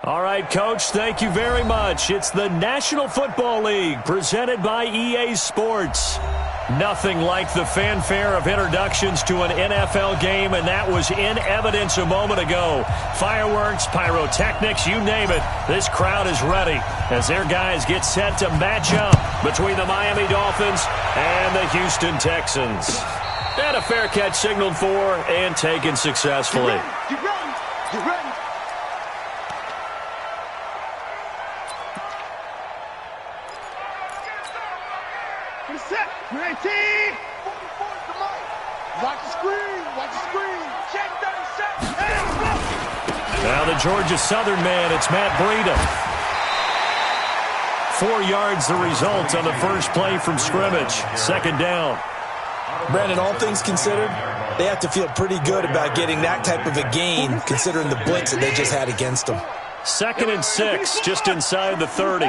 All right, Coach, thank you very much. It's the National Football League presented by EA Sports. Nothing like the fanfare of introductions to an NFL game, and that was in evidence a moment ago. Fireworks, pyrotechnics, you name it. This crowd is ready as their guys get set to match up between the Miami Dolphins and the Houston Texans. And a fair catch signaled for and taken successfully. Get ready. Get ready. Set. 19. Watch the screen. Watch the screen. Check 37. Now the Georgia Southern man, it's Matt Breida. 4 yards the result on the first play from scrimmage. Second down. Brandon, all things considered, they have to feel pretty good about getting that type of a gain considering the blitz that they just had against them. 2nd and 6, just inside the 30.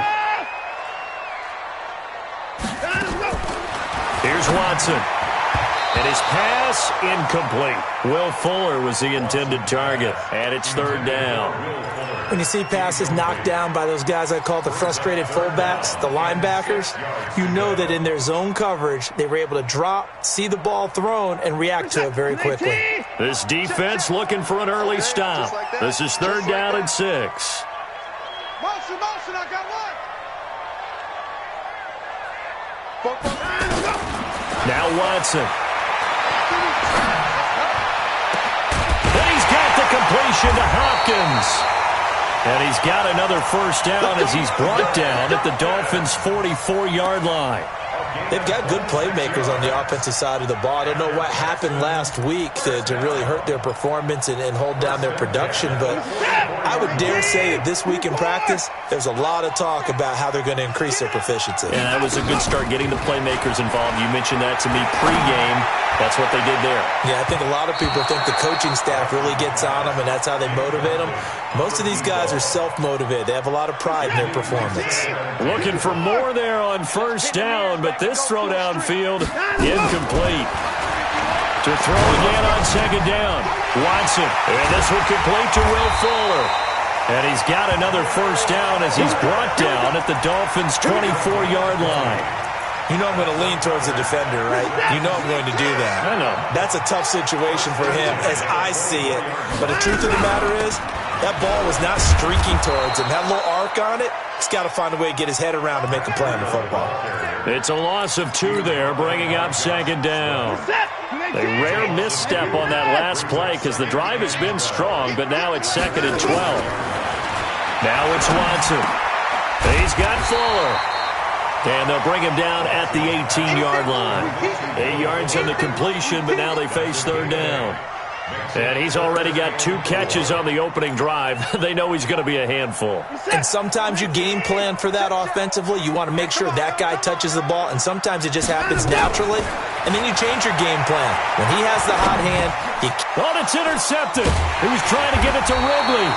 Here's Watson. And his pass incomplete. Will Fuller was the intended target. And it's 3rd down. When you see passes knocked down by those guys I call the frustrated fullbacks, the linebackers, you know that in their zone coverage, they were able to drop, see the ball thrown, and react to it very quickly. This defense looking for an early stop. This is 3rd down and 6. Motion, I got one. Now Watson. And he's got the completion to Hopkins. And he's got another first down as he's brought down at the Dolphins' 44-yard line. They've got good playmakers on the offensive side of the ball. I don't know what happened last week to really hurt their performance and hold down their production, but I would dare say that this week in practice, there's a lot of talk about how they're going to increase their proficiency. And that was a good start getting the playmakers involved. You mentioned that to me pregame. That's what they did there. Yeah, I think a lot of people think the coaching staff really gets on them, and that's how they motivate them. Most of these guys are self-motivated. They have a lot of pride in their performance. Looking for more there on first down, but this throw downfield, incomplete. To throw again on 2nd down, Watson. And this one complete to Will Fuller. And he's got another first down as he's brought down at the Dolphins' 24-yard line. You know I'm going to lean towards the defender, right? You know I'm going to do that. I know. That's a tough situation for him as I see it. But the truth of the matter is, that ball was not streaking towards him. That little arc on it, he's got to find a way to get his head around to make a play on the football. It's a loss of 2 there, bringing up 2nd down. A rare misstep on that last play because the drive has been strong, but now it's 2nd and 12. Now it's Watson. He's got Fuller. And they'll bring him down at the 18-yard line. 8 yards on the completion, but now they face 3rd down. And he's already got 2 catches on the opening drive. They know he's going to be a handful. And sometimes you game plan for that offensively. You want to make sure that guy touches the ball, and sometimes it just happens naturally. And then you change your game plan. When he has the hot hand, it's intercepted. He was trying to get it to Ridley.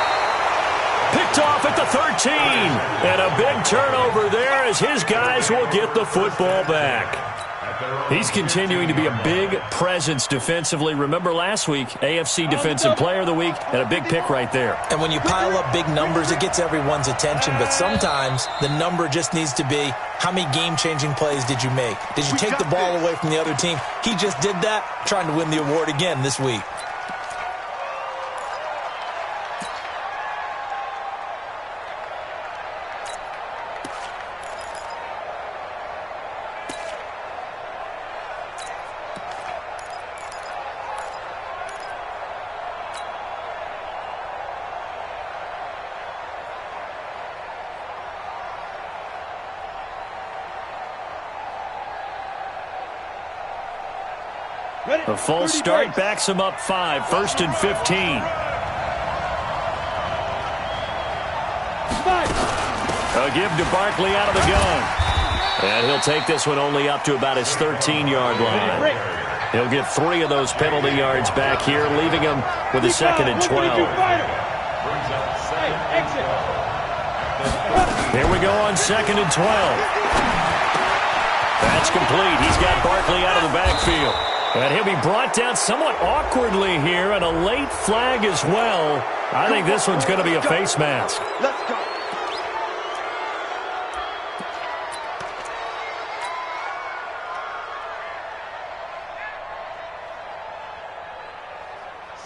Picked off at the 13. And a big turnover there as his guys will get the football back. He's continuing to be a big presence defensively. Remember last week, AFC Defensive Player of the Week, and a big pick right there. And when you pile up big numbers, it gets everyone's attention. But sometimes the number just needs to be, how many game-changing plays did you make? Did you take the ball away from the other team? He just did that, trying to win the award again this week. A false start backs him up 5, 1st and 15. A give to Barkley out of the gun. And he'll take this one only up to about his 13-yard line. He'll get 3 of those penalty yards back here, leaving him with a 2nd and 12. Here we go on 2nd and 12. That's complete. He's got Barkley out of the backfield. And he'll be brought down somewhat awkwardly here, and a late flag as well. I think this one's going to be a face mask. Let's go.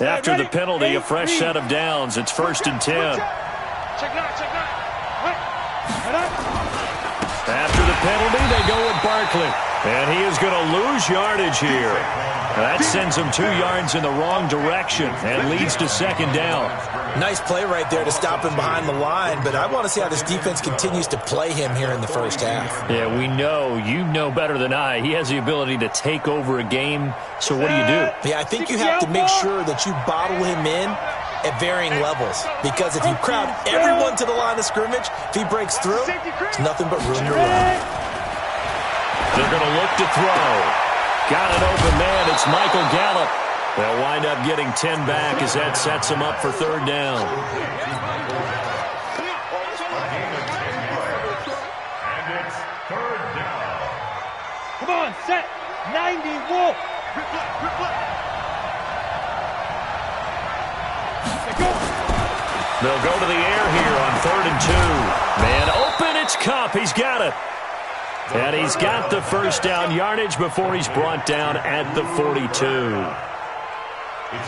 After the penalty, a fresh set of downs. It's 1st and 10. Check it out, check it out. After the penalty, they go with Barkley. And he is going to lose yardage here. That sends him 2 yards in the wrong direction and leads to 2nd down. Nice play right there to stop him behind the line, but I want to see how this defense continues to play him here in the first half. Yeah, we know. You know better than I. He has the ability to take over a game, so what do you do? Yeah, I think you have to make sure that you bottle him in at varying levels, because if you crowd everyone to the line of scrimmage, if he breaks through, it's nothing but room to run. They're going to look to throw. Got an open man. It's Michael Gallup. They'll wind up getting 10 back as that sets them up for 3rd down. And it's 3rd down. Come on, set. 90, Wolf. They'll go to the air here on 3rd and 2. Man open, it's Kupp. He's got it. And he's got the 1st down yardage before he's brought down at the 42. It's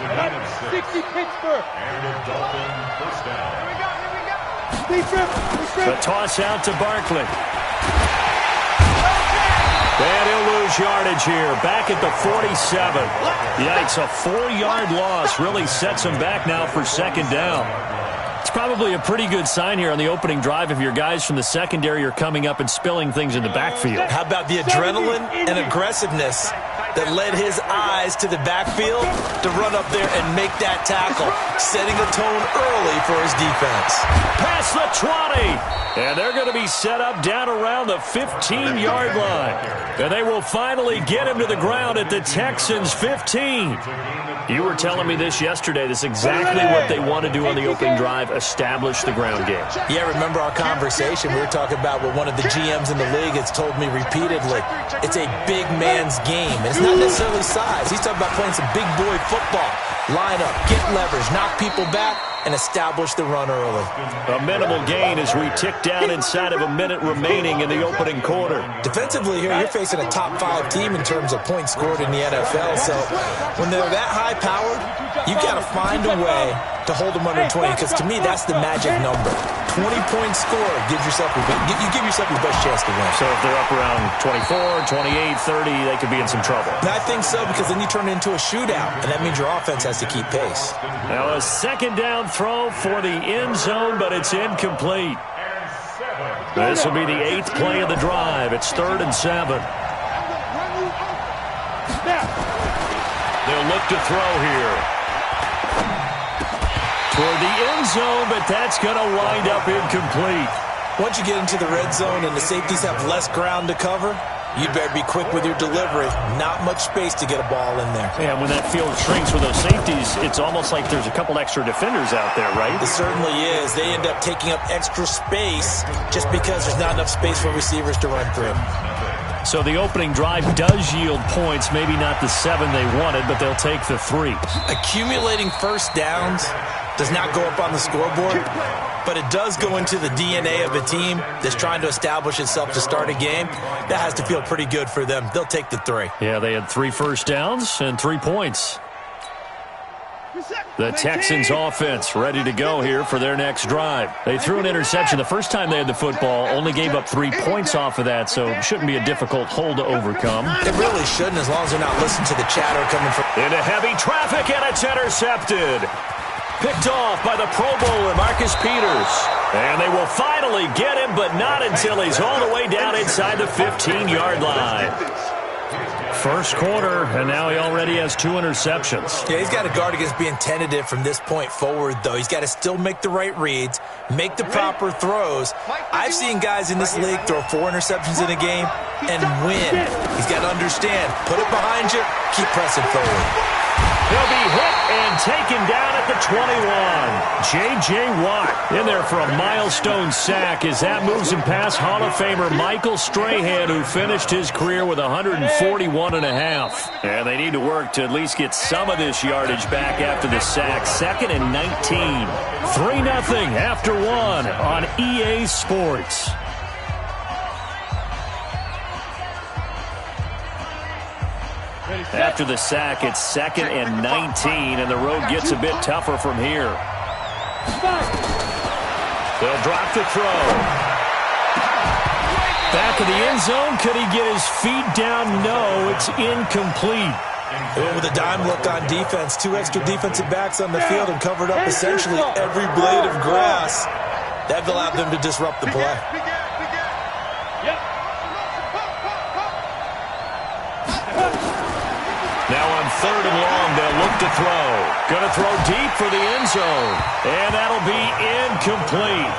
a 60 Pittsburgh. And a Dolphin 1st down. Here we go. The toss out to Barkley. And he'll lose yardage here. Back at the 47. Yikes, a 4-yard loss really sets him back now for 2nd down. It's probably a pretty good sign here on the opening drive if your guys from the secondary are coming up and spilling things in the backfield. How about the adrenaline and aggressiveness that led his eyes to the backfield to run up there and make that tackle, setting a tone early for his defense. Past the 20. And they're going to be set up down around the 15-yard line. And they will finally get him to the ground at the Texans' 15. You were telling me this yesterday. This is exactly what they want to do on the opening drive, establish the ground game. Yeah, remember our conversation? We were talking about what one of the GMs in the league has told me repeatedly. It's a big man's game. And it's not necessarily size. He's talking about playing some big boy football. Line up, get leverage, knock people back, and establish the run early. A minimal gain as we tick down inside of a minute remaining in the opening quarter. Defensively here, you're facing a top 5 team in terms of points scored in the NFL. So when they're that high-powered, you've got to find a way to hold them under 20, because to me, that's the magic number. 20 points scored gives yourself you give yourself your best chance to win. So if they're up around 24, 28, 30, they could be in some trouble. And I think so, because then you turn it into a shootout, and that means your offense has to keep pace. Now a 2nd down throw for the end zone, but it's incomplete. This will be the 8th play of the drive. It's 3rd and 7. They'll look to throw here. Toward the end zone, but that's going to wind up incomplete. Once you get into the red zone and the safeties have less ground to cover, you better be quick with your delivery. Not much space to get a ball in there. Yeah, when that field shrinks with those safeties, it's almost like there's a couple extra defenders out there, right? It certainly is. They end up taking up extra space just because there's not enough space for receivers to run through. So the opening drive does yield points, maybe not the 7 they wanted, but they'll take the 3. Accumulating first downs does not go up on the scoreboard, but it does go into the DNA of a team that's trying to establish itself to start a game. That has to feel pretty good for them. They'll take the 3. Yeah, they had 3 first downs and 3 points. The Texans offense ready to go here for their next drive. They threw an interception the first time they had the football, only gave up 3 points off of that, so it shouldn't be a difficult hole to overcome. It really shouldn't, as long as they're not listening to the chatter coming from... Into heavy traffic, and it's intercepted. Picked off by the Pro Bowler, Marcus Peters. And they will finally get him, but not until he's all the way down inside the 15-yard line. First quarter, and now he already has 2 interceptions. Yeah, he's got to guard against being tentative from this point forward, though. He's got to still make the right reads, make the proper throws. I've seen guys in this league throw 4 interceptions in a game and win. He's got to understand, put it behind you, keep pressing forward. He'll be hit and taken down at the 21. J.J. Watt in there for a milestone sack as that moves him past Hall of Famer Michael Strahan, who finished his career with 141.5. And they need to work to at least get some of this yardage back after the sack. 2nd and 19. 3-0 after 1 on EA Sports. After the sack, it's 2nd and 19, and the road gets a bit tougher from here. They'll drop the throw. Back of the end zone. Could he get his feet down? No, it's incomplete. They went with a dime look on defense. 2 extra defensive backs on the field and covered up essentially every blade of grass. That allowed them to disrupt the play. Now on 3rd and long, they'll look to throw. Going to throw deep for the end zone. And that'll be incomplete.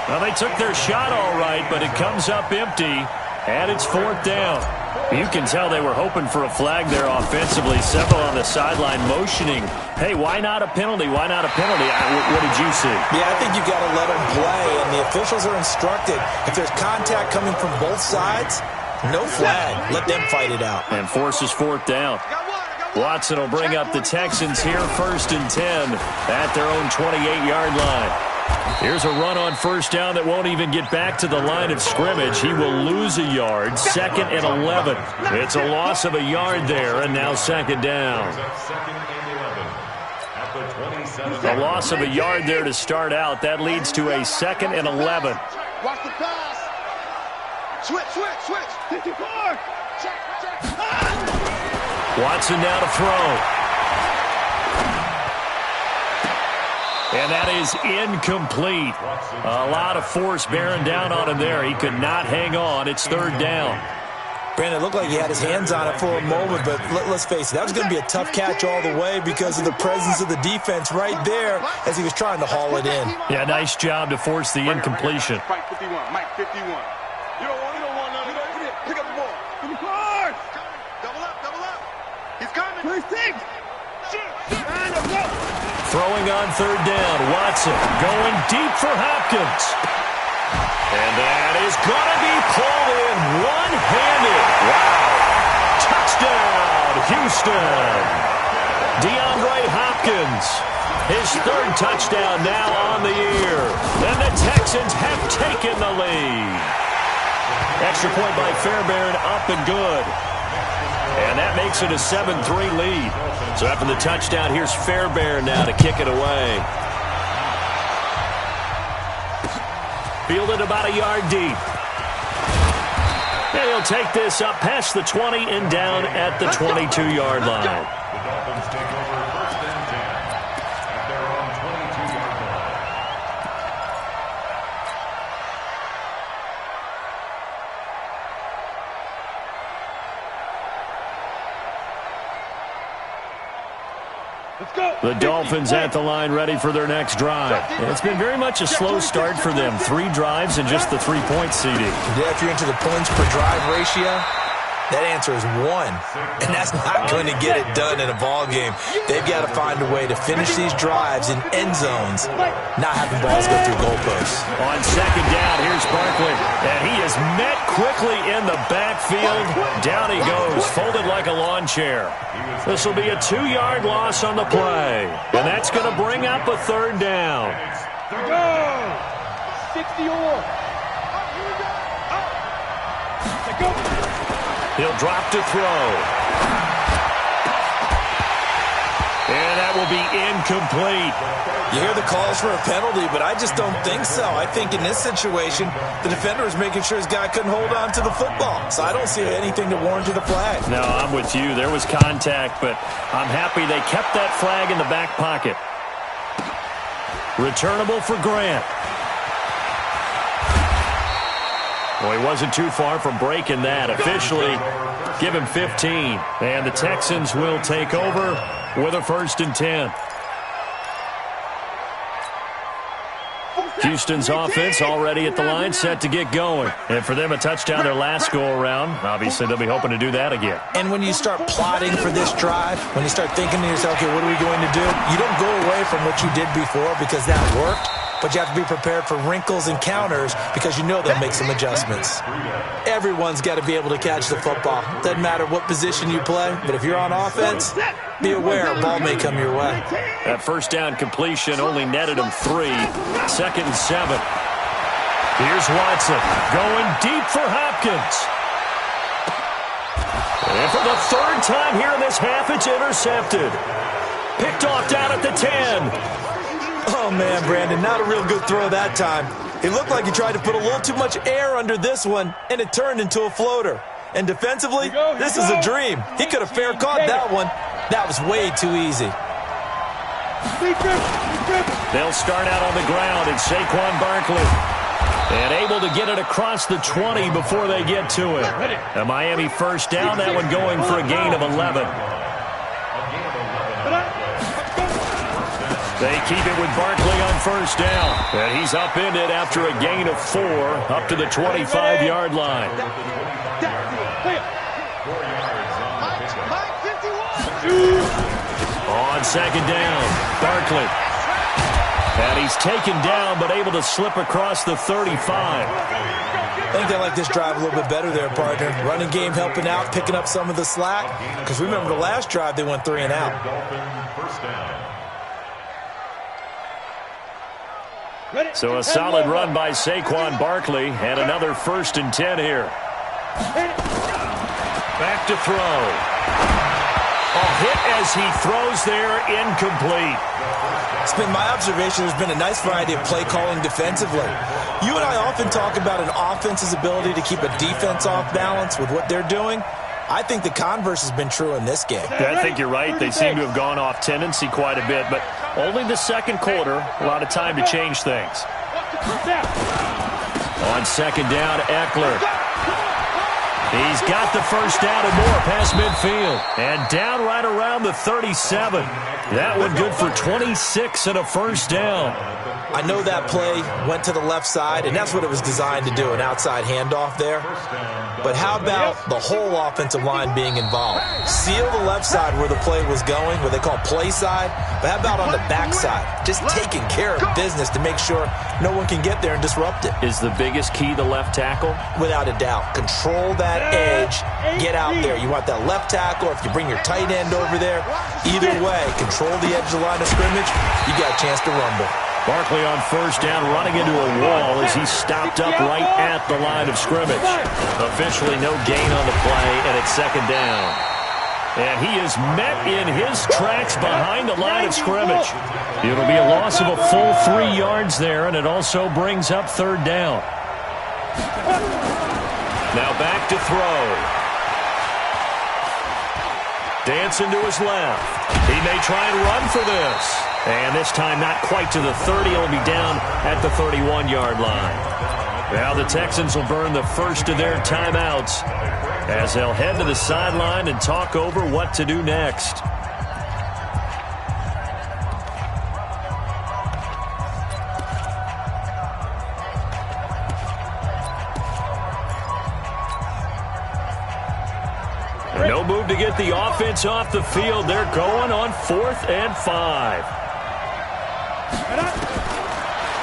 Well, they took their shot all right, but it comes up empty. And it's 4th down. You can tell they were hoping for a flag there offensively. Several on the sideline motioning. Hey, why not a penalty? Why not a penalty? What did you see? Yeah, I think you've got to let them play. And the officials are instructed, if there's contact coming from both sides, no flag. Let them fight it out. And forces 4th down. Watson will bring up the Texans here 1st and 10 at their own 28-yard line. Here's a run on 1st down that won't even get back to the line of scrimmage. He will lose a yard. 2nd and 11. It's a loss of a yard there, and now 2nd down. A loss of a yard there to start out. That leads to a 2nd and 11. Watch the pass. Switch. 54. Check. Watson now to throw. And that is incomplete. A lot of force bearing down on him there. He could not hang on. It's 3rd down. Brandon, it looked like he had his hands on it for a moment, but let's face it, that was going to be a tough catch all the way because of the presence of the defense right there as he was trying to haul it in. Yeah, nice job to force the incompletion. Mike 51. You don't want none of that. Pick up the ball. Give me hard. Double up. He's coming. First thing. Throwing on 3rd down. Watson going deep for Hopkins. And that is going to be pulled in one-handed. Wow. Touchdown, Houston. DeAndre Hopkins. His 3rd touchdown now on the year. And the Texans have taken the lead. Extra point by Fairbairn, up and good. And that makes it a 7-3 lead. So after the touchdown, here's Fairbairn now to kick it away. Fielded about a yard deep. And he'll take this up past the 20 and down at the 22-yard line. The Dolphins take over 1st and 10 at their own 22-yard line. The Dolphins at the line ready for their next drive. And it's been very much a slow start for them. 3 drives and just the 3-point CD. Yeah, if you're into the points per drive ratio, that answer is 1. And that's not going to get it done in a ball game. They've got to find a way to finish these drives in end zones, not having balls go through goalposts. On 2nd down, here's Barkley. And he is met quickly in the backfield. Down he goes, folded like a lawn chair. This will be a 2-yard loss on the play. And that's going to bring up a 3rd down. Go! 60 or. Go. He'll drop to throw. And that will be incomplete. You hear the calls for a penalty, but I just don't think so. I think in this situation, the defender is making sure his guy couldn't hold on to the football. So I don't see anything to warrant the flag. No, I'm with you. There was contact, but I'm happy they kept that flag in the back pocket. Returnable for Grant. Well, he wasn't too far from breaking that. Officially, give him 15. And the Texans will take over with a 1st and 10. Houston's offense already at the line, set to get going. And for them, a touchdown their last go-around. Obviously, they'll be hoping to do that again. And when you start plotting for this drive, when you start thinking to yourself, okay, what are we going to do? You don't go away from what you did before because that worked, but you have to be prepared for wrinkles and counters because you know they'll make some adjustments. Everyone's got to be able to catch the football. Doesn't matter what position you play, but if you're on offense, be aware a ball may come your way. That first down completion only netted him 3. 2nd and 7. Here's Watson going deep for Hopkins. And for the 3rd time here in this half, it's intercepted. Picked off down at the 10. Oh, man, Brandon, not a real good throw that time. It looked like he tried to put a little too much air under this one, and it turned into a floater. And defensively, this is a dream. He could have fair caught that one. That was way too easy. They'll start out on the ground, and Saquon Barkley. And able to get it across the 20 before they get to it. A Miami first down, that one going for a gain of 11. They keep it with Barkley on first down. And he's upended after a gain of 4 up to the 25-yard line. On second down, Barkley. And he's taken down but able to slip across the 35. I think they like this drive a little bit better there, partner. Running game helping out, picking up some of the slack. Because remember the last drive, they went 3 and out. So a solid run by Saquon Barkley and another 1st and 10 here. Back to throw. A hit as he throws there, incomplete. It's been my observation there's been a nice variety of play calling defensively. You and I often talk about an offense's ability to keep a defense off balance with what they're doing. I think the converse has been true in this game. I think you're right. They seem to have gone off tendency quite a bit, but only the second quarter, a lot of time to change things. On second down, Eckler. He's got the first down and more past midfield. And down right around the 37. That one good for 26 and a first down. I know that play went to the left side, and that's what it was designed to do, an outside handoff there. But how about the whole offensive line being involved? Seal the left side where the play was going, what they call play side. But how about on the back side? Just taking care of business to make sure no one can get there and disrupt it. Is the biggest key the left tackle? Without a doubt. Control that edge. Get out there. You want that left tackle, or if you bring your tight end over there, either way, control the edge of the line of scrimmage, you got a chance to rumble. Barkley on first down, running into a wall as he stopped up right at the line of scrimmage. Officially no gain on the play, and it's second down. And he is met in his tracks behind the line of scrimmage. It'll be a loss of a full 3 yards there, and it also brings up third down. Now back to throw. Dancing to his left. He may try and run for this. And this time not quite to the 30. He'll be down at the 31-yard line. Now the Texans will burn the first of their timeouts as they'll head to the sideline and talk over what to do next. No move to get the offense off the field. They're going on 4th and 5.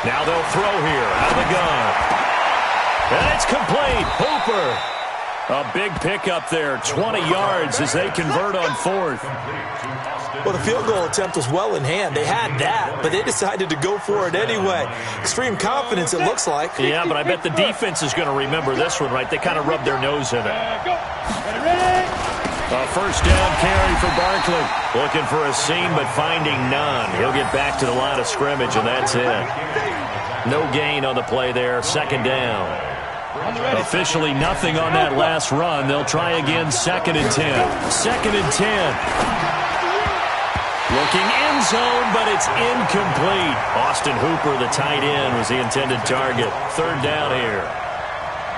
Now they'll throw here out of the gun. And it's complete. Hooper. A big pickup there. 20 yards as they convert on 4th. Well, the field goal attempt was well in hand. They had that, but they decided to go for it anyway. Extreme confidence, it looks like. Yeah, but I bet the defense is going to remember this one, right? They kind of rubbed their nose in it. A first down carry for Barkley. Looking for a seam, but finding none. He'll get back to the line of scrimmage, and that's it. No gain on the play there. Second down. Officially nothing on that last run. They'll try again. 2nd and 10. 2nd and 10. Looking end zone, but it's incomplete. Austin Hooper, the tight end, was the intended target. Third down here.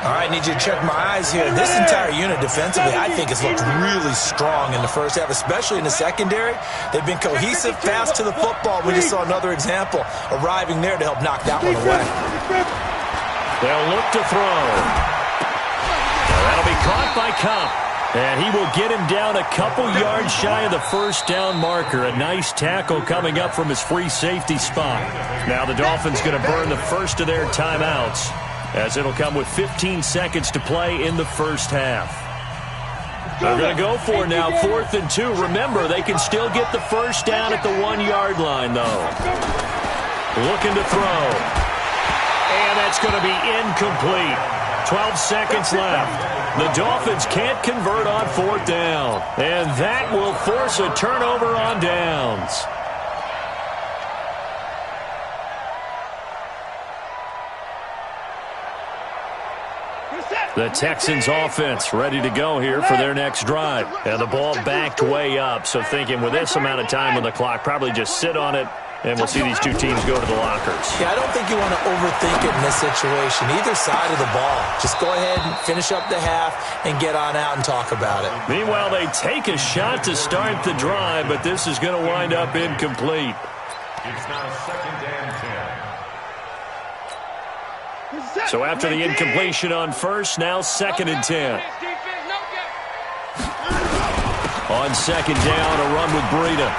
All right, need you to check my eyes here. This entire unit defensively, I think, has looked really strong in the first half, especially in the secondary. They've been cohesive, fast to the football. We just saw another example arriving there to help knock that one away. They'll look to throw. That'll be caught by Kupp. And he will get him down a couple yards shy of the first down marker. A nice tackle coming up from his free safety spot. Now the Dolphins going to burn the first of their timeouts, as it'll come with 15 seconds to play in the first half. They're going to go for now, 4th and 2. Remember, they can still get the first down at the 1-yard line, though. Looking to throw. And that's going to be incomplete. 12 seconds left. The Dolphins can't convert on 4th down. And that will force a turnover on downs. The Texans offense ready to go here for their next drive. And the ball backed way up, so thinking with this amount of time on the clock, probably just sit on it, and we'll see these two teams go to the lockers. Yeah, I don't think you want to overthink it in this situation. Either side of the ball. Just go ahead and finish up the half and get on out and talk about it. Meanwhile, they take a shot to start the drive, but this is going to wind up incomplete. It's now 2nd and 10. So after the incompletion on first, now 2nd and 10. On 2nd down, a run with Breida.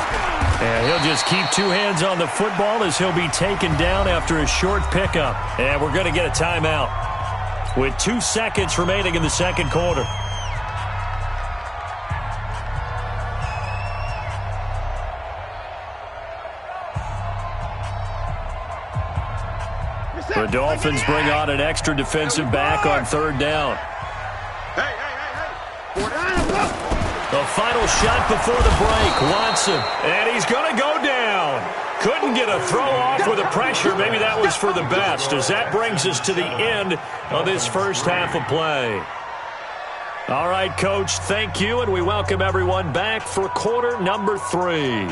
And he'll just keep two hands on the football as he'll be taken down after a short pickup. And we're going to get a timeout with 2 seconds remaining in the second quarter. The Dolphins bring on an extra defensive back on 3rd down. The final shot before the break, Watson. And he's going to go down. Couldn't get a throw off with the pressure. Maybe that was for the best, as that brings us to the end of this first half of play. All right, Coach, thank you, and we welcome everyone back for quarter number 3.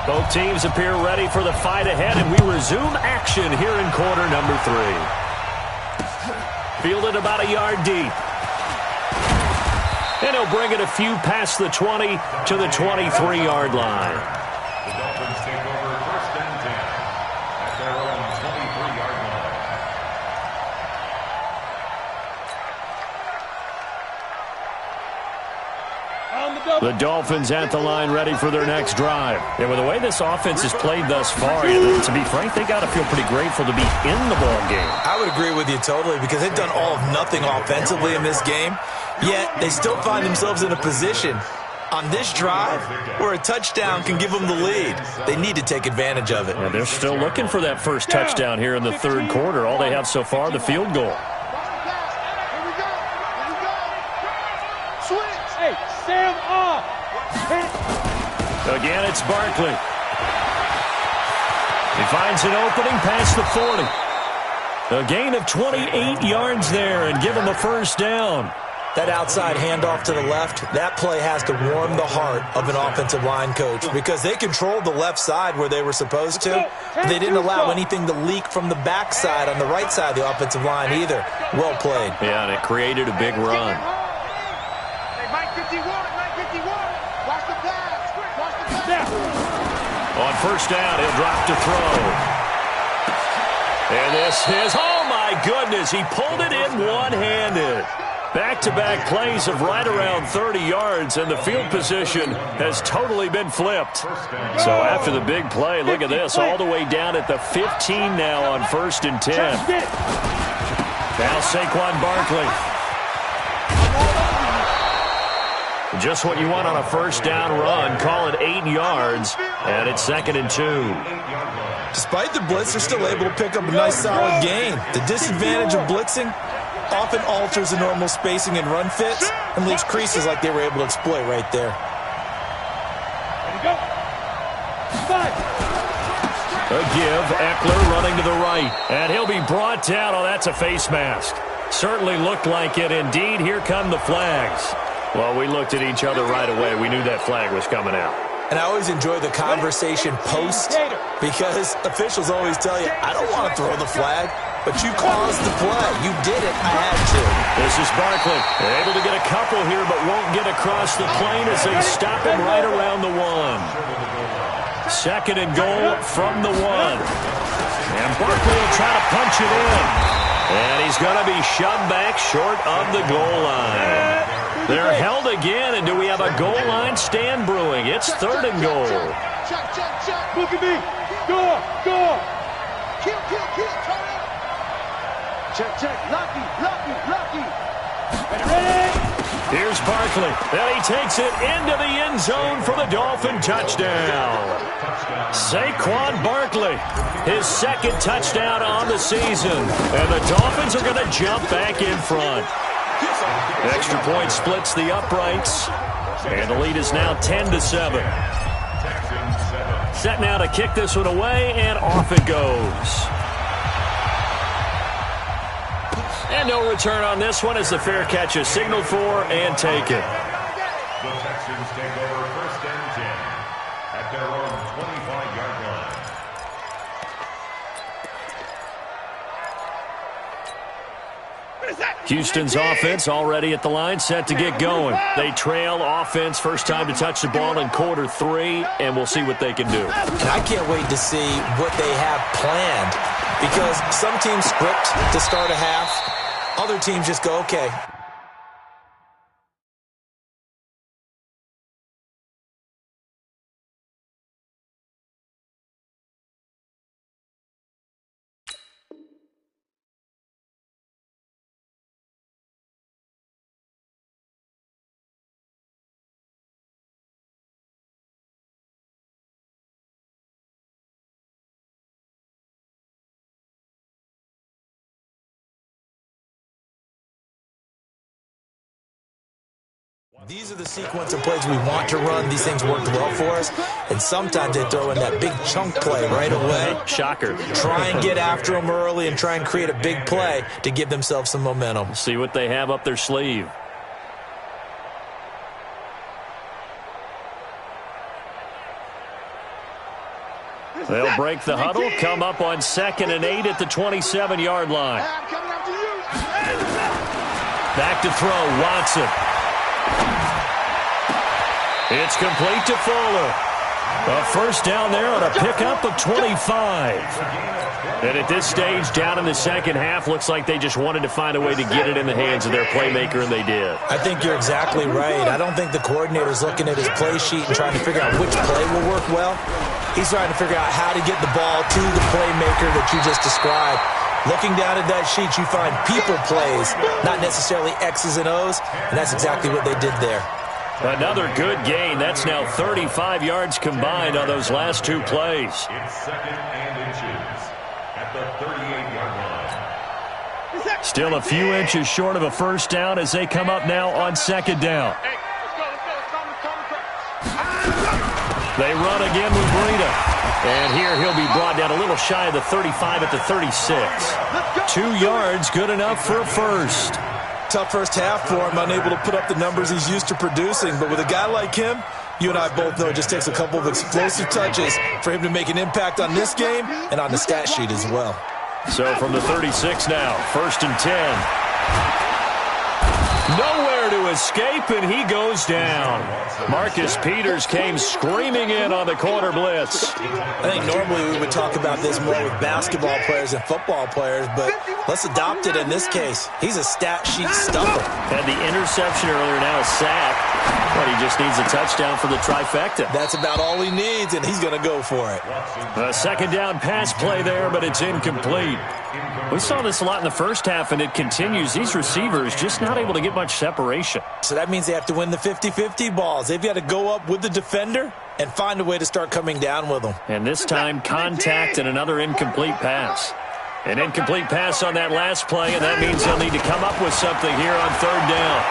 Both teams appear ready for the fight ahead, and we resume action here in quarter number 3. Fielded about a yard deep. And he'll bring it a few past the 20 to the 23-yard line. The Dolphins take over 1st and 10 at their own 23-yard line. The Dolphins at the line ready for their next drive. And with the way this offense has played thus far, to be frank, they got to feel pretty grateful to be in the ball game. I would agree with you totally, because they've done all of nothing offensively in this game, yet they still find themselves in a position on this drive where a touchdown can give them the lead. They need to take advantage of it. And they're still looking for that first touchdown here in the third quarter. All they have so far, the field goal. Again, it's Barkley. He finds an opening past the 40. A gain of 28 yards there, and give him a first down. That outside handoff to the left, that play has to warm the heart of an offensive line coach, because they controlled the left side where they were supposed to. But they didn't allow anything to leak from the backside on the right side of the offensive line either. Well played. Yeah, and it created a big run. On first down, he'll drop to throw. And this is, oh my goodness, he pulled it in one-handed. Back-to-back plays of right around 30 yards, and the field position has totally been flipped. So after the big play, look at this, all the way down at the 15 now on 1st and 10. Now Saquon Barkley. Just what you want on a first down run. Call it 8 yards, and it's 2nd and 2. Despite the blitz, they're still able to pick up a nice solid gain. The disadvantage of blitzing often alters the normal spacing and run fits and leaves creases like they were able to exploit right there. A give, Eckler running to the right, and he'll be brought down. Oh, that's a face mask. Certainly looked like it. Indeed, here come the flags. Well, we looked at each other right away. We knew that flag was coming out. And I always enjoy the conversation post because officials always tell you, I don't want to throw the flag, but you caused the play. You did it. I had to. This is Barkley. Able to get a couple here, but won't get across the plane as they stop him right around the 1. 2nd and goal from the 1. And Barkley will try to punch it in. And he's going to be shoved back short of the goal line. They're held again, and do we have a goal line stand brewing? It's 3rd and goal. Check. Look at me. Go. Kill. Turn it. Check. Lucky. Ready. Here's Barkley. And he takes it into the end zone for the Dolphin touchdown. Saquon Barkley, his 2nd touchdown on the season. And the Dolphins are going to jump back in front. Extra point splits the uprights. And the lead is now 10-7. Set now to kick this one away, and off it goes. And no return on this one as the fair catch is signaled for and taken. The Texans take over 1st and 10 at their own 25-yard line. Houston's offense already at the line, set to get going. They trail offense, first time to touch the ball in quarter 3, and we'll see what they can do. And I can't wait to see what they have planned because some teams script to start a half. Other teams just go, okay. These are the sequence of plays we want to run. These things worked well for us. And sometimes they throw in that big chunk play right away. Shocker. Try and get after them early and try and create a big play to give themselves some momentum. See what they have up their sleeve. They'll break the huddle, come up on 2nd and 8 at the 27-yard line. Back to throw, Watson. It's complete to Fuller. A first down there on a pickup of 25. And at this stage, down in the second half, looks like they just wanted to find a way to get it in the hands of their playmaker, and they did. I think you're exactly right. I don't think the coordinator's looking at his play sheet and trying to figure out which play will work well. He's trying to figure out how to get the ball to the playmaker that you just described. Looking down at that sheet, you find people plays, not necessarily X's and O's, and that's exactly what they did there. Another good gain. That's now 35 yards combined on those last 2 plays. It's 2nd and inches at the 38-yard line. Still a few inches short of a first down as they come up now on 2nd down. They run again with Breida. And here he'll be brought down a little shy of the 35 at the 36. 2 yards, good enough for a first. Tough first half for him, unable to put up the numbers he's used to producing. But with a guy like him, you and I both know it just takes a couple of explosive touches for him to make an impact on this game and on the stat sheet as well. So from the 36 now, 1st and 10. Nowhere to escape, and he goes down. Marcus Peters came screaming in on the corner blitz. I think normally we would talk about this more with basketball players and football players, but let's adopt it in this case. He's a stat sheet stuffer. Had the interception earlier, now a sack. But he just needs a touchdown for the trifecta. That's about all he needs, and he's going to go for it. A 2nd down pass play there, but it's incomplete. We saw this a lot in the first half, and it continues. These receivers just not able to get much separation. So that means they have to win the 50-50 balls. They've got to go up with the defender and find a way to start coming down with them. And this time, contact and another incomplete pass. An incomplete pass on that last play, and that means they'll need to come up with something here on 3rd down.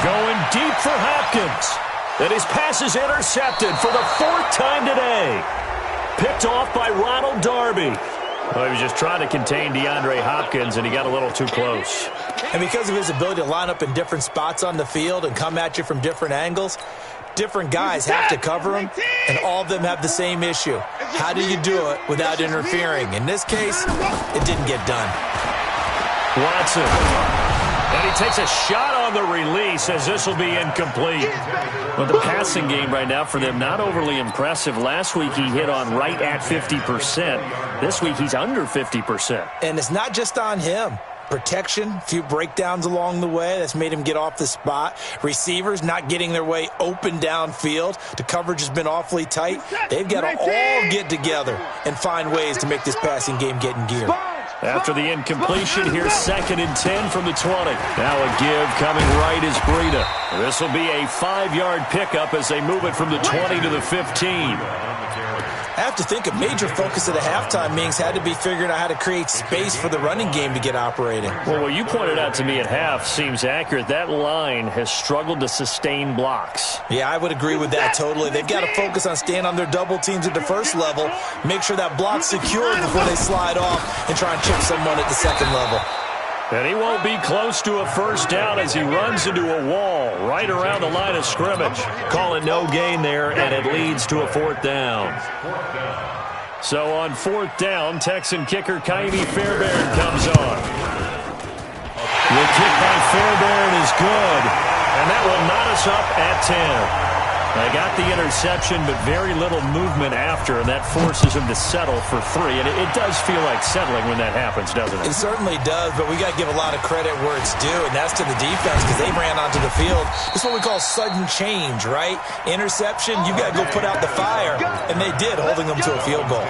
Going deep for Hopkins. And his pass is intercepted for the 4th time today. Picked off by Ronald Darby. Well, he was just trying to contain DeAndre Hopkins, and he got a little too close. And because of his ability to line up in different spots on the field and come at you from different angles, different guys have to cover him, and all of them have the same issue. How do you do it without interfering? In this case, it didn't get done. Watson. And he takes a shot on the release as this will be incomplete. Well, the passing game right now for them, not overly impressive. Last week he hit on right at 50%. This week he's under 50%. And it's not just on him. Protection, a few breakdowns along the way. That's made him get off the spot. Receivers not getting their way open downfield. The coverage has been awfully tight. They've got to all get together and find ways to make this passing game get in gear. After the incompletion, here's 2nd and 10 from the 20. Now a give coming right is Breida. This will be a 5-yard pickup as they move it from the 20 to the 15. I have to think a major focus of the halftime meetings had to be figuring out how to create space for the running game to get operating. Well, what you pointed out to me at half seems accurate. That line has struggled to sustain blocks. Yeah, I would agree with that totally. They've got to focus on staying on their double teams at the first level, make sure that block's secured before they slide off and try and chip someone at the second level. And he won't be close to a first down as he runs into a wall right around the line of scrimmage. Call it no gain there, and it leads to a 4th down. So on 4th down, Texan kicker Ka'imi Fairbairn comes on. The kick by Fairbairn is good, and that will knot us up at 10. They got the interception, but very little movement after, and that forces him to settle for 3. And it does feel like settling when that happens, doesn't it? It certainly does, but we got to give a lot of credit where it's due, and that's to the defense because they ran onto the field. It's what we call sudden change, right? Interception, you got to go put out the fire, and they did, holding them to a field goal.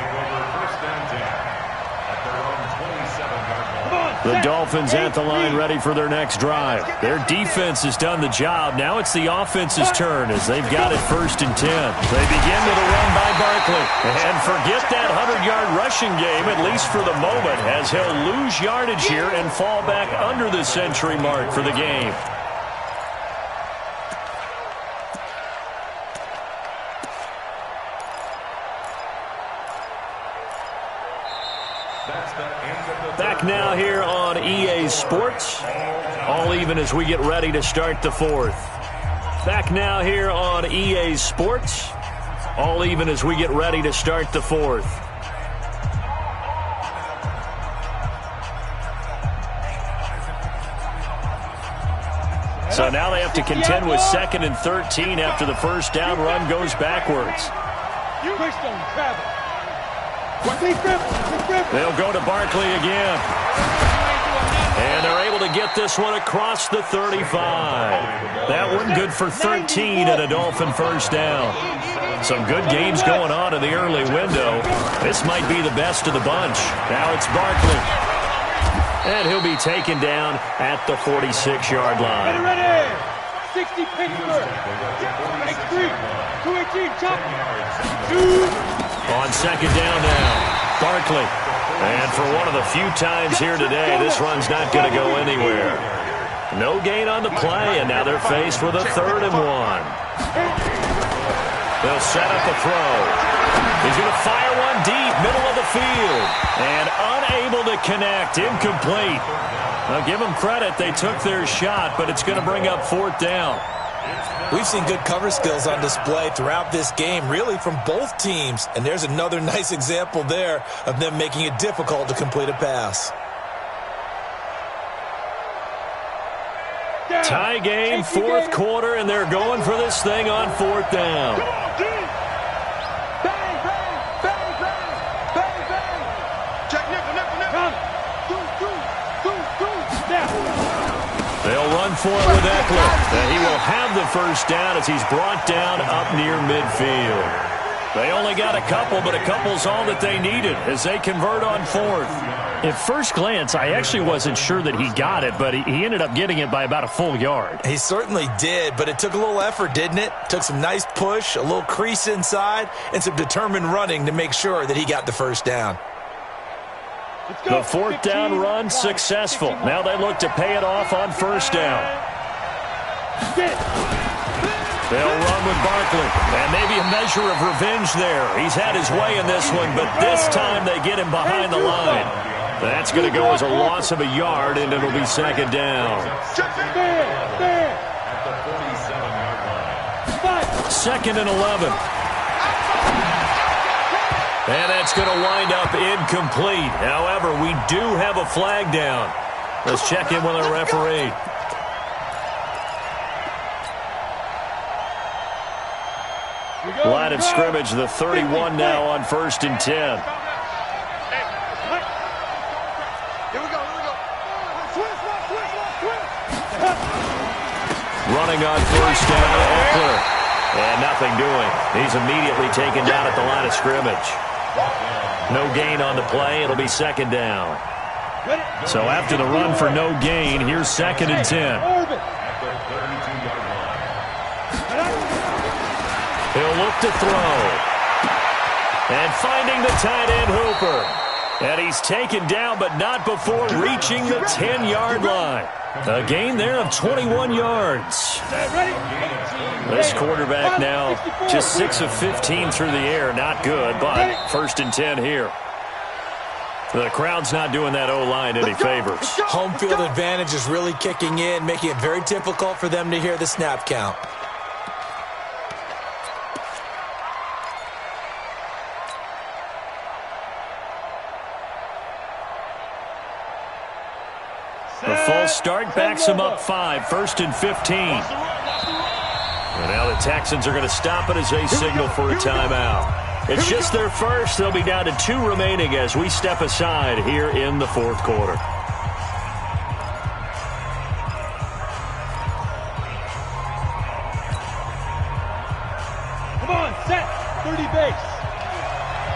The Dolphins at the line ready for their next drive. Their defense has done the job. Now it's the offense's turn as they've got it 1st and 10. They begin with a run by Barkley. And forget that 100-yard rushing game, at least for the moment, as he'll lose yardage here and fall back under the century mark for the game. Back now here on EA Sports. All even as we get ready to start the 4th. Back now here on EA Sports. All even as we get ready to start the 4th. So now they have to contend with 2nd and 13 after the first down run goes backwards. They'll go to Barkley again. And they're able to get this one across the 35. That one good for 13 and a Dolphin first down. Some good games going on in the early window. This might be the best of the bunch. Now it's Barkley. And he'll be taken down at the 46-yard line. Ready. 60 Pittsburgh. X3. 218. Chop. 2. On 2nd down now, Barkley. And for one of the few times here today, this run's not going to go anywhere. No gain on the play, and now they're faced with a 3rd and 1. They'll set up the throw. He's going to fire one deep, middle of the field. And unable to connect, incomplete. Now give them credit, they took their shot, but it's going to bring up 4th down. We've seen good cover skills on display throughout this game, really from both teams. And there's another nice example there of them making it difficult to complete a pass. Tie game, 4th quarter, and they're going for this thing on 4th down. They'll run for it with Eckler. And he will have the first down as he's brought down up near midfield. They only got a couple, but a couple's all that they needed as they convert on 4th. At first glance, I actually wasn't sure that he got it, but he ended up getting it by about a full yard. He certainly did, but it took a little effort, didn't it? Took some nice push, a little crease inside, and some determined running to make sure that he got the first down. The 4th down run successful. Now they look to pay it off on 1st down. They'll run with Barkley. And maybe a measure of revenge there. He's had his way in this one, but this time they get him behind the line. That's going to go as a loss of a yard, and it'll be 2nd down. 2nd and 11. And that's going to wind up incomplete. However, we do have a flag down. Let's check in with our referee. Line of scrimmage, the 31 now on 1st and 10. Here we go. Running on 1st down, Eckler. And nothing doing. He's immediately taken down at the line of scrimmage. No gain on the play. It'll be 2nd down. So after the run for no gain, here's 2nd and 10. He'll look to throw. And finding the tight end, Hooper. And he's taken down, but not before reaching the 10-yard line. A gain there of 21 yards. This quarterback now just 6 of 15 through the air. Not good, but 1st and 10 here. The crowd's not doing that O-line any favors. Home field advantage is really kicking in, making it very difficult for them to hear the snap count. The false start backs him up 5, 1st and 15. And now the Texans are going to stop it as they signal for a timeout. It's just their first. They'll be down to 2 remaining as we step aside here in the 4th quarter. Come on, set, 30 base.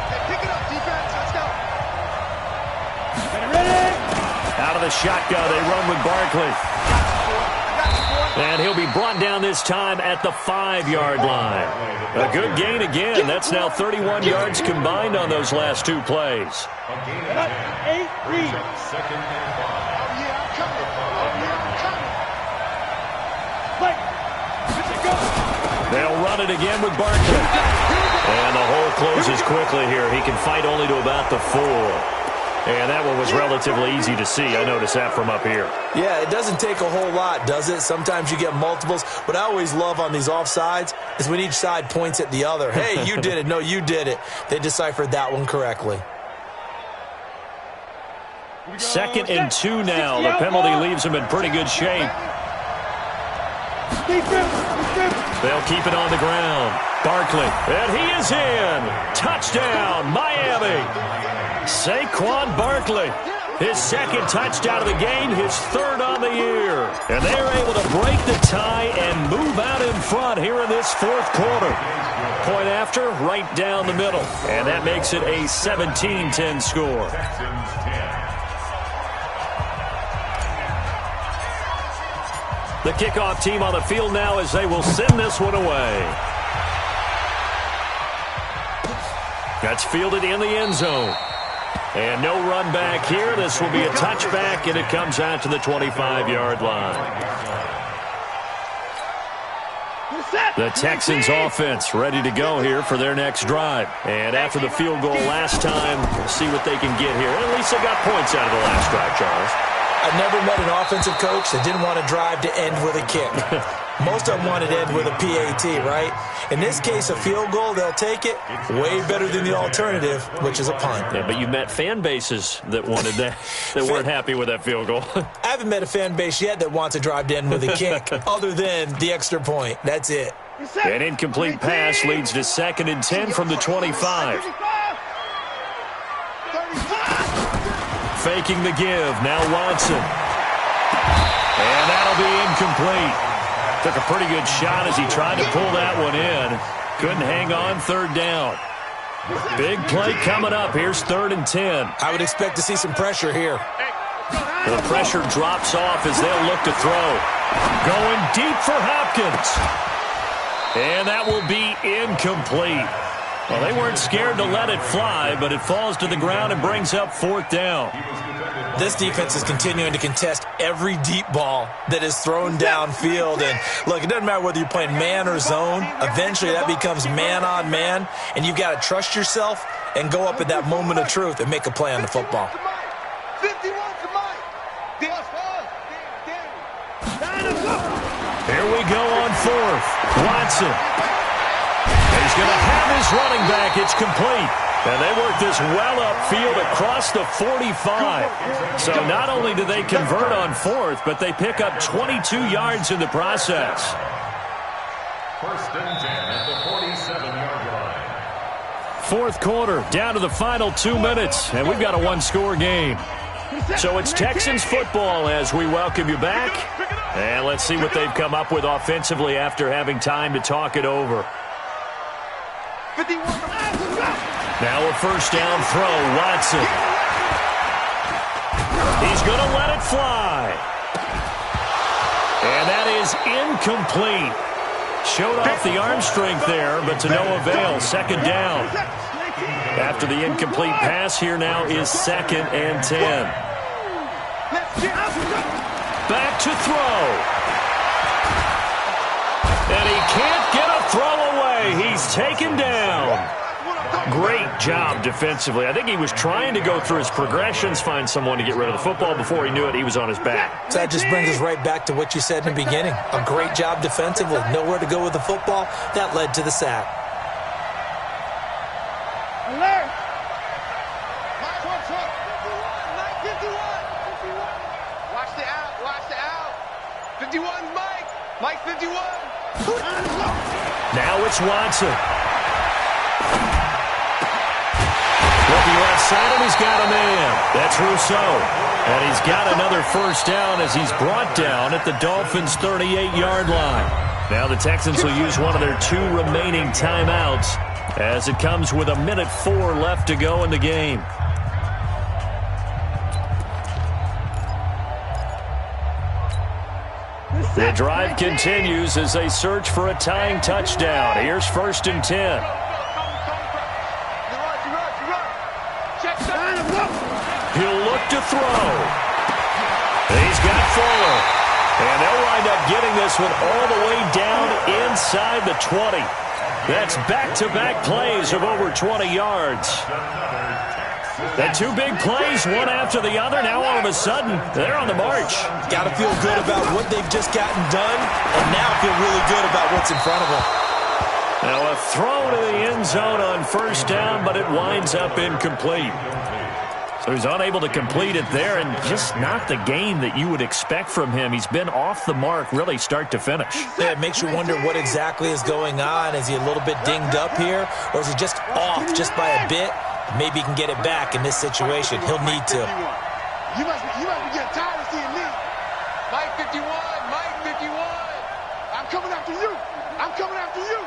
Hey, pick it up, defense. Let's go. Ready? Out of the shotgun, they run with Barkley. And he'll be brought down this time at the 5-yard line. A good gain again. That's now 31 yards combined on those last 2 plays. 8 read. 2nd and 5. They'll run it again with Barkley. And the hole closes quickly here. He can fight only to about the 4. And that one was relatively easy to see. I noticed that from up here. Yeah, it doesn't take a whole lot, does it? Sometimes you get multiples. What I always love on these offsides is when each side points at the other. Hey, you did it. No, you did it. They deciphered that one correctly. 2nd and 2 now. The penalty leaves him in pretty good shape. They'll keep it on the ground. Barkley. And he is in. Touchdown, Miami. Saquon Barkley, his 2nd touchdown of the game, his 3rd on the year. And they're able to break the tie and move out in front here in this 4th quarter. Point after, right down the middle. And that makes it a 17-10 score. The kickoff team on the field now as they will send this one away. That's fielded in the end zone. And no run back here. This will be a touchback, and it comes out to the 25-yard line. The Texans offense ready to go here for their next drive. And after the field goal last time, we'll see what they can get here. At least they got points out of the last drive, Charles. I've never met an offensive coach that didn't want to drive to end with a kick. Most of them wanted to end with a PAT, right? In this case, a field goal, they'll take it. Way better than the alternative, which is a punt. Yeah, but you met fan bases that wanted that, that weren't happy with that field goal. I haven't met a fan base yet that wants to drive to end with a kick, other than the extra point. That's it. An incomplete pass leads to 2nd and 10 from the 25. Faking the give. Now Watson. And that'll be incomplete. Took a pretty good shot as he tried to pull that one in. Couldn't hang on 3rd down. Big play coming up. Here's 3rd and 10. I would expect to see some pressure here. The pressure drops off as they'll look to throw. Going deep for Hopkins. And that will be incomplete. Well, they weren't scared to let it fly, but it falls to the ground and brings up 4th down. This defense is continuing to contest every deep ball that is thrown downfield. And, look, it doesn't matter whether you're playing man or zone. Eventually, that becomes man-on-man, and you've got to trust yourself and go up at that moment of truth and make a play on the football. 51 to Mike. Here we go on 4th. Watson. going to have his running back. It's complete. And they work this well upfield across the 45. So not only do they convert on fourth, but they pick up 22 yards in the process. First and 10 at the 47-yard line. Fourth quarter, down to the final 2 minutes, and we've got a one-score game. So it's Texans football as we welcome you back. And let's see what they've come up with offensively after having time to talk it over. Now a first down throw, Watson. He's going to let it fly. And that is incomplete. Showed off the arm strength there, but to no avail. Second down. After the incomplete pass, here now is 2nd and 10. Back to throw. And he can't get a throw away. He's taken down. Great job defensively. I think he was trying to go through his progressions, find someone to get rid of the football. Before he knew it, he was on his back. So that just brings us right back to what you said in the beginning. A great job defensively. Nowhere to go with the football. That led to the sack. Alert! Watch the out. Watch the out. 51's Mike. Mike 51. Now it's Watson. Looking left side, and he's got a man. That's Rousseau. And he's got another first down as he's brought down at the Dolphins' 38-yard line. Now the Texans will use one of their 2 remaining timeouts as it comes with 1:04 left to go in the game. The drive continues as they search for a tying touchdown. Here's 1st and 10. He'll look to throw. He's got Fuller. And they'll wind up getting this one all the way down inside the 20. That's back-to-back plays of over 20 yards. The 2 big plays, one after the other. Now all of a sudden, they're on the march. Got to feel good about what they've just gotten done, and now feel really good about what's in front of them. Now a throw to the end zone on first down, but it winds up incomplete. So he's unable to complete it there, and just not the game that you would expect from him. He's been off the mark really start to finish. Yeah, it makes you wonder what exactly is going on. Is he a little bit dinged up here, or is he just off just by a bit? Maybe he can get it back in this situation. He'll need to. You must be getting tired of seeing me. Mike 51, Mike 51. I'm coming after you. I'm coming after you.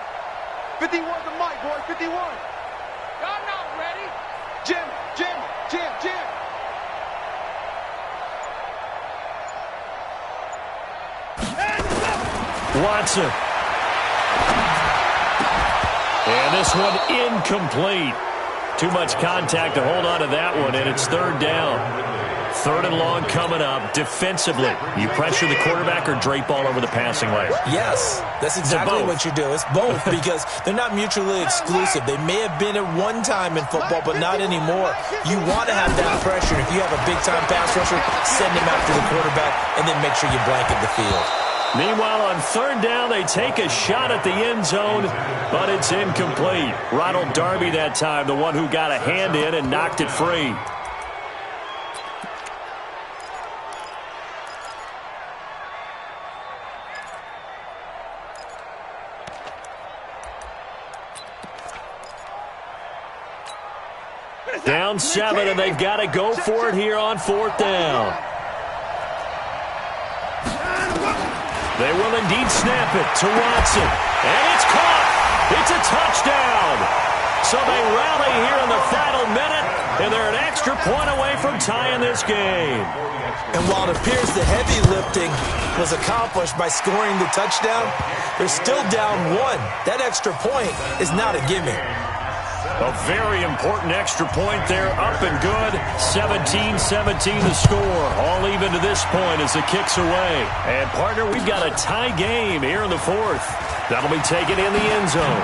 51 to Mike, boy, 51. I'm not ready. Jim. Watson. And this one incomplete. Too much contact to hold on to that one, and it's 3rd down. 3rd and long coming up. Defensively, you pressure the quarterback or drape all over the passing lane? Yes, that's exactly what you do. It's both because they're not mutually exclusive. They may have been at one time in football, but not anymore. You want to have that pressure. If you have a big-time pass rusher, send him after the quarterback, and then make sure you blanket the field. Meanwhile, on 3rd down, they take a shot at the end zone, but it's incomplete. Ronald Darby that time, the one who got a hand in and knocked it free. Down 7, and they've got to go for it here on 4th down. They will indeed snap it to Watson. And it's caught. It's a touchdown. So they rally here in the final minute, and they're an extra point away from tying this game. And while it appears the heavy lifting was accomplished by scoring the touchdown, they're still down 1. That extra point is not a gimme. A very important extra point there, up and good. 17-17 the score. All even to this point as it kicks away. And, partner, we've got a tie game here in the 4th. That'll be taken in the end zone.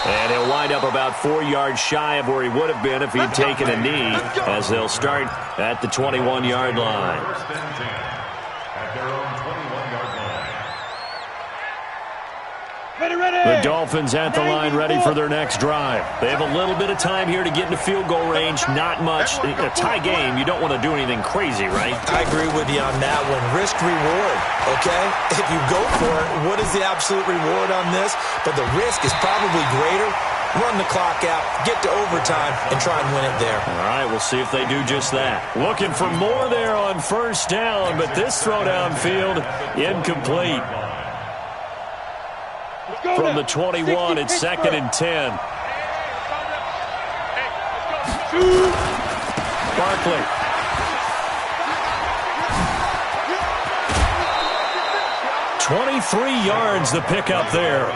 And he'll wind up about 4 yards shy of where he would have been if he'd taken a knee, as they'll start at the 21-yard line. First and 10 at their own 21-yard line. The Dolphins at the line ready for their next drive. They have a little bit of time here to get into field goal range. Not much. A tie game, you don't want to do anything crazy, right? I agree with you on that one. Risk reward, okay? If you go for it, what is the absolute reward on this? But the risk is probably greater. Run the clock out, get to overtime, and try and win it there. All right, we'll see if they do just that. Looking for more there on first down, but this throw downfield, incomplete. From the 21, it's 2nd and 10. Barkley. "23 yards the pickup there."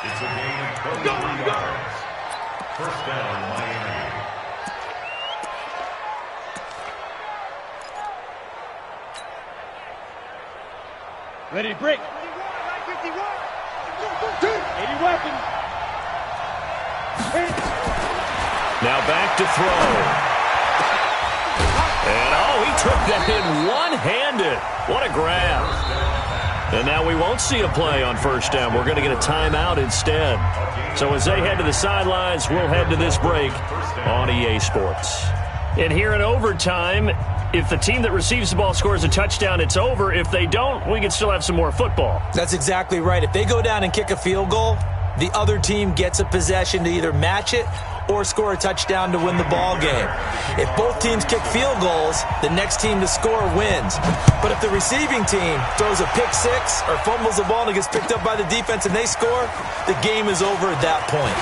It's a gain of 23 yards. First down, Miami. Ready to break. 80 weapons. Now back to throw. And, oh, he took that in one-handed. What a grab. And now we won't see a play on first down. We're going to get a timeout instead. So as they head to the sidelines, we'll head to this break on EA Sports. And here in overtime, if the team that receives the ball scores a touchdown, it's over. If they don't, we can still have some more football. That's exactly right. If they go down and kick a field goal, the other team gets a possession to either match it or score a touchdown to win the ball game. If both teams kick field goals, the next team to score wins. But if the receiving team throws a pick six or fumbles the ball and it gets picked up by the defense and they score, the game is over at that point.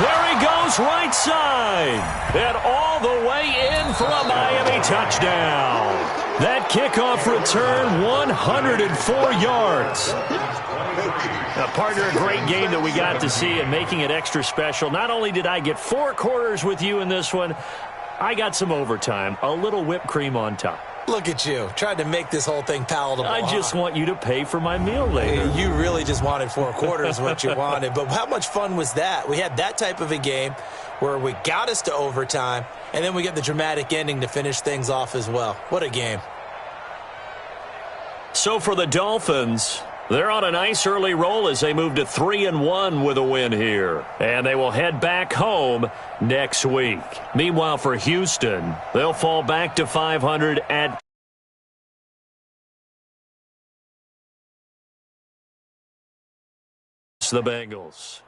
There he goes, right side. And all the way in for a Miami touchdown. That kickoff return, 104 yards. Now, partner, a great game that we got to see and making it extra special. Not only did I get 4 quarters with you in this one, I got some overtime, a little whipped cream on top. Look at you, trying to make this whole thing palatable. I just want you to pay for my meal later. You really just wanted 4 quarters what you wanted. But how much fun was that? We had that type of a game where we got us to overtime, and then we get the dramatic ending to finish things off as well. What a game. So for the Dolphins, they're on a nice early roll as they move to 3-1 with a win here. And they will head back home next week. Meanwhile, for Houston, they'll fall back to 500 at the Bengals.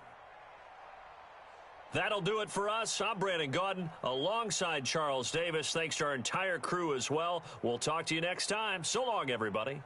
That'll do it for us. I'm Brandon Gaudin alongside Charles Davis. Thanks to our entire crew as well. We'll talk to you next time. So long, everybody.